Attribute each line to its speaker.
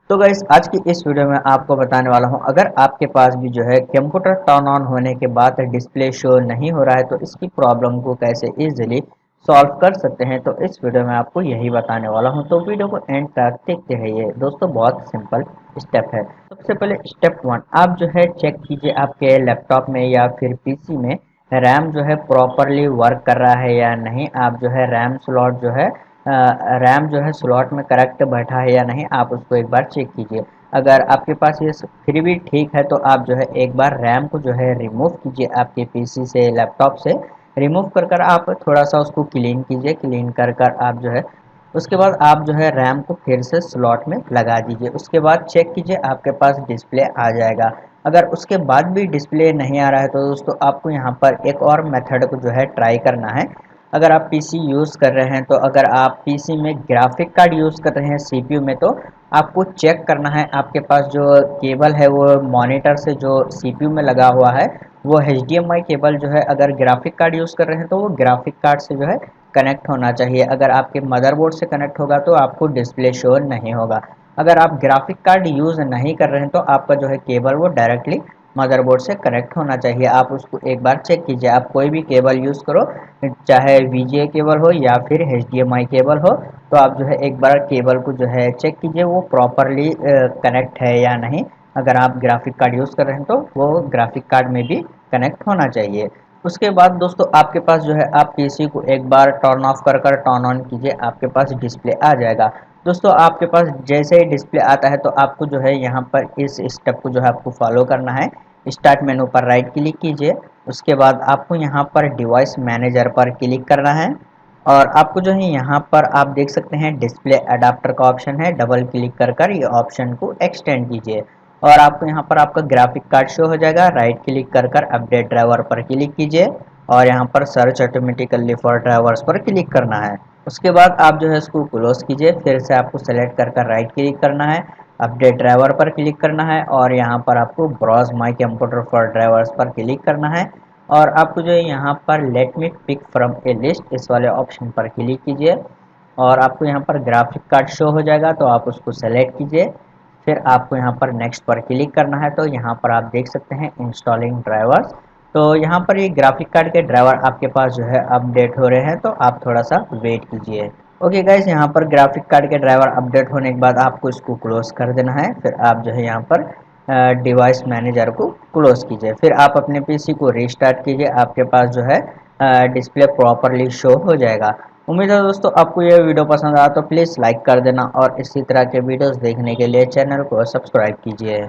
Speaker 1: तो गाइस आज की इस वीडियो में आपको बताने वाला हूं, अगर आपके पास भी जो है कंप्यूटर टर्न ऑन होने के बाद डिस्प्ले शो नहीं हो रहा है तो इसकी प्रॉब्लम को कैसे इजीली सॉल्व कर सकते हैं। तो इस वीडियो में आपको यही बताने वाला हूं, तो वीडियो को एंड तक देखते रहिए। दोस्तों बहुत सिंपल स्टेप है। सबसे पहले स्टेप 1, आप जो है चेक कीजिए आपके लैपटॉप में या फिर पीसी में रैम जो है प्रॉपरली वर्क कर रहा है या नहीं। आप जो है रैम जो है स्लॉट में करेक्ट बैठा है या नहीं, आप उसको एक बार चेक कीजिए। अगर आपके पास ये फिर भी ठीक है तो आप जो है एक बार रैम को जो है रिमूव कीजिए, आपके पीसी से लैपटॉप से रिमूव कर आप थोड़ा सा उसको क्लीन कीजिए। क्लीन कर आप जो है उसके बाद आप जो है रैम को फिर से स्लॉट में लगा दीजिए। उसके बाद चेक कीजिए आपके पास डिस्प्ले आ जाएगा। अगर उसके बाद भी डिस्प्ले नहीं आ रहा है तो दोस्तों आपको यहाँ पर एक और मेथड को जो है ट्राई करना है। अगर आप पीसी यूज़ कर रहे हैं तो अगर आप पीसी में ग्राफिक कार्ड यूज़ कर रहे हैं सीपीयू में, तो आपको चेक करना है आपके पास जो केबल है वो मॉनिटर से जो सीपीयू में लगा हुआ है वो एचडीएमआई केबल जो है, अगर ग्राफिक कार्ड यूज़ कर रहे हैं तो वो ग्राफिक कार्ड से जो है कनेक्ट होना चाहिए। अगर आपके मदरबोर्ड से कनेक्ट होगा तो आपको डिस्प्ले शो नहीं होगा। अगर आप ग्राफिक कार्ड यूज़ नहीं कर रहे हैं तो आपका जो है केबल वो डायरेक्टली मदरबोर्ड से कनेक्ट होना चाहिए। आप उसको एक बार चेक कीजिए। आप कोई भी केबल यूज़ करो, चाहे वीजीए केबल हो या फिर एचडीएमआई केबल हो, तो आप जो है एक बार केबल को जो है चेक कीजिए वो प्रॉपरली कनेक्ट है या नहीं। अगर आप ग्राफिक कार्ड यूज़ कर रहे हैं तो वो ग्राफिक कार्ड में भी कनेक्ट होना चाहिए। उसके बाद दोस्तों आपके पास जो है आप पीसी को एक बार टर्न ऑफ कर टर्न ऑन कीजिए, आपके पास डिस्प्ले आ जाएगा। दोस्तों आपके पास जैसे ही डिस्प्ले आता है तो आपको जो है यहाँ पर इस स्टेप को जो है आपको फॉलो करना है। स्टार्ट मेनू पर राइट क्लिक कीजिए। उसके बाद आपको यहाँ पर डिवाइस मैनेजर पर क्लिक करना है और आपको जो है यहाँ पर आप देख सकते हैं डिस्प्ले अडाप्टर का ऑप्शन है, डबल क्लिक कर ये ऑप्शन को एक्सटेंड कीजिए और आपको यहाँ पर आपका ग्राफिक कार्ड शो हो जाएगा। राइट क्लिक कर अपडेट ड्राइवर पर क्लिक कीजिए और यहाँ पर सर्च ऑटोमेटिकली फॉर ड्राइवर्स पर क्लिक करना है। उसके बाद आप जो है इसको क्लोज कीजिए। फिर से आपको सेलेक्ट कर राइट क्लिक करना है, अपडेट ड्राइवर पर क्लिक करना है और यहाँ पर आपको browse my computer for drivers पर क्लिक करना है और आपको जो है यहाँ पर let me pick from a list इस वाले ऑप्शन पर क्लिक कीजिए और आपको यहाँ पर ग्राफिक कार्ड शो हो जाएगा तो आप उसको सेलेक्ट कीजिए। फिर आपको यहाँ पर नेक्स्ट पर क्लिक करना है। तो यहाँ पर आप देख सकते हैं इंस्टॉलिंग ड्राइवर्स, तो यहाँ पर ये ग्राफिक कार्ड के ड्राइवर आपके पास जो है अपडेट हो रहे हैं, तो आप थोड़ा सा वेट कीजिए। ओके गाइस, यहाँ पर ग्राफिक कार्ड के ड्राइवर अपडेट होने के बाद आपको इसको क्लोज कर देना है। फिर आप जो है यहाँ पर डिवाइस मैनेजर को क्लोज कीजिए। फिर आप अपने पीसी को रीस्टार्ट कीजिए, आपके पास जो है डिस्प्ले प्रॉपरली शो हो जाएगा। उम्मीद है दोस्तों आपको ये वीडियो पसंद आया तो प्लीज़ लाइक कर देना और इसी तरह के वीडियोस देखने के लिए चैनल को सब्सक्राइब कीजिए।